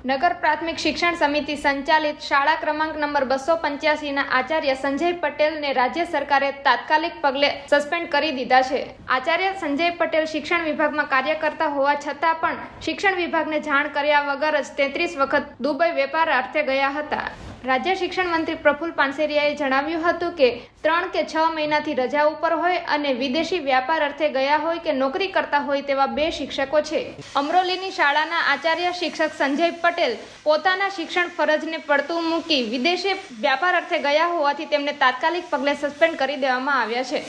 નગર પ્રાથમિક શિક્ષણ સમિતિ સંચાલિત શાળા ક્રમાંક નંબર 285 ના આચાર્ય સંજય પટેલને રાજ્ય સરકારે તાત્કાલિક પગલે સસ્પેન્ડ કરી દીધા છે। આચાર્ય સંજય પટેલ શિક્ષણ વિભાગમાં કાર્ય કરતા હોવા છતાં પણ શિક્ષણ વિભાગને જાણ કર્યા વગર જ 33 વખત દુબઈ વેપાર અર્થે ગયા હતા। રાજ્ય શિક્ષણ મંત્રી પ્રફુલ પાનસેરિયાએ જણાવ્યું હતું કે 3 કે 6 મહિનાથી રજા ઉપર હોય અને વિદેશી વ્યાપાર અર્થે ગયા હોય કે નોકરી કરતા હોય તેવા 2 શિક્ષકો છે। અમરોલીની શાળાના આચાર્ય શિક્ષક સંજય પટેલ પોતાના શિક્ષણ ફરજને પડતું મૂકી વિદેશી વ્યાપાર અર્થે ગયા હોવાથી તેમને તાત્કાલિક પગલે સસ્પેન્ડ કરી દેવામાં આવ્યા છે।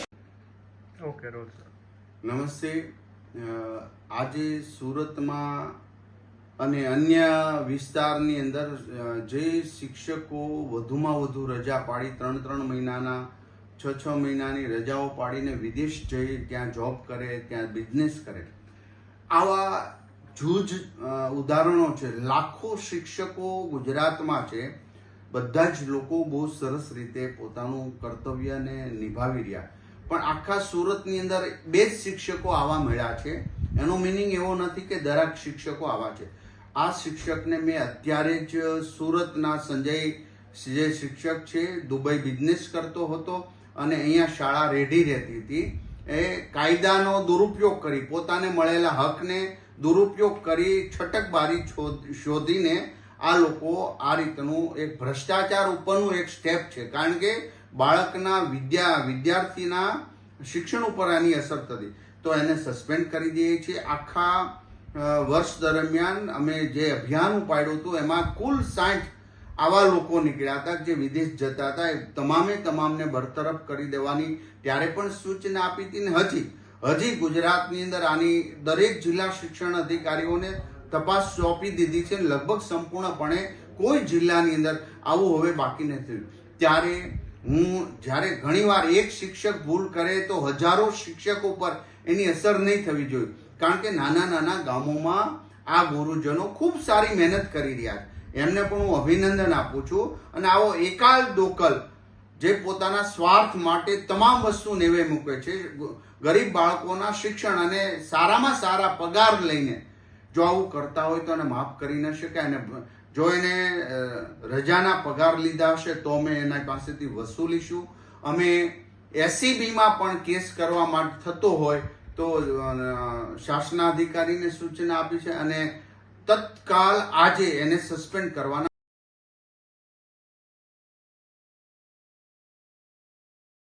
ઓકે રોલ સર, નમસ્તે। આજે સુરતમાં અને અન્ય વિસ્તારની અંદર જે શિક્ષકો વધુમાં વધુ રજા પાડી 3 મહિનાના 6 મહિનાની રજાઓ પાડીને વિદેશ જઈ ત્યાં જોબ કરે, ત્યાં બિઝનેસ કરે, આવા જૂજ ઉદાહરણો છે। લાખો શિક્ષકો ગુજરાતમાં છે। બધા જ લોકો બહુ સરસ રીતે પોતાનું કર્તવ્યને નિભાવી રહ્યા, પણ આખા સુરતની અંદર 2 જ શિક્ષકો આવા મળ્યા છે। એનો મિનિંગ એવો નથી કે દરેક શિક્ષકો આવા છે। આ શિક્ષકને મેં અત્યારે જ સુરતના સંજય જે શિક્ષક છે, દુબઈ બિઝનેસ કરતો હતો અને અહીંયા શાળા રેડી રહેતી હતી, એ કાયદાનો દુરુપયોગ કરી, પોતાને મળેલા હકને દુરુપયોગ કરી, છટકબારી શોધીને આ લોકો આ રીતનું એક ભ્રષ્ટાચાર ઉપરનું એક સ્ટેપ છે। કારણ કે બાળકના વિદ્યાર્થીના શિક્ષણ ઉપર આની અસર થતી, તો એને સસ્પેન્ડ કરી દઈએ છીએ। આખા વર્ષ દરમિયાન અમે જે અભિયાન ઉપાડ્યું હતું એમાં કુલ 60 આવા લોકો નીકળ્યા હતા જે વિદેશ જતા હતા। એ તમામને બરતરફ કરી દેવાની ત્યારે પણ સૂચના આપી હતી ને હજી ગુજરાતની અંદર આની દરેક જિલ્લા શિક્ષણ અધિકારીઓને તપાસ સોંપી દીધી છે। લગભગ સંપૂર્ણપણે કોઈ જિલ્લાની અંદર આવું હવે બાકી નથી। ત્યારે જ્યારે ઘણીવાર એક શિક્ષક ભૂલ કરે તો હજારો શિક્ષકો પર એની અસર નહીં થવી જોઈએ, કારણ કે નાના ગામોમાં આ ગુરુજનો ખૂબ સારી મહેનત કરી રહ્યા છે। એમને પણ હું અભિનંદન આપું છું। અને આવો એકાલ દોકલ જે પોતાના સ્વાર્થ માટે તમામ વસ્તુ નેવે મૂકે છે, ગરીબ બાળકોના શિક્ષણ અને સારામાં સારા પગાર લઈને જો આવું કરતા હોય તો એને માફ કરી ન શકાય। અને જો એને રજાના પગાર લીધા હશે તો અમે એના પાસેથી વસૂલીશું। અમે SCBમાં પણ કેસ કરવા માટે થતો હોય તો શાસનાધિકારીને સૂચના આપી છે અને તત્કાલ આજે એને સસ્પેન્ડ કરવાના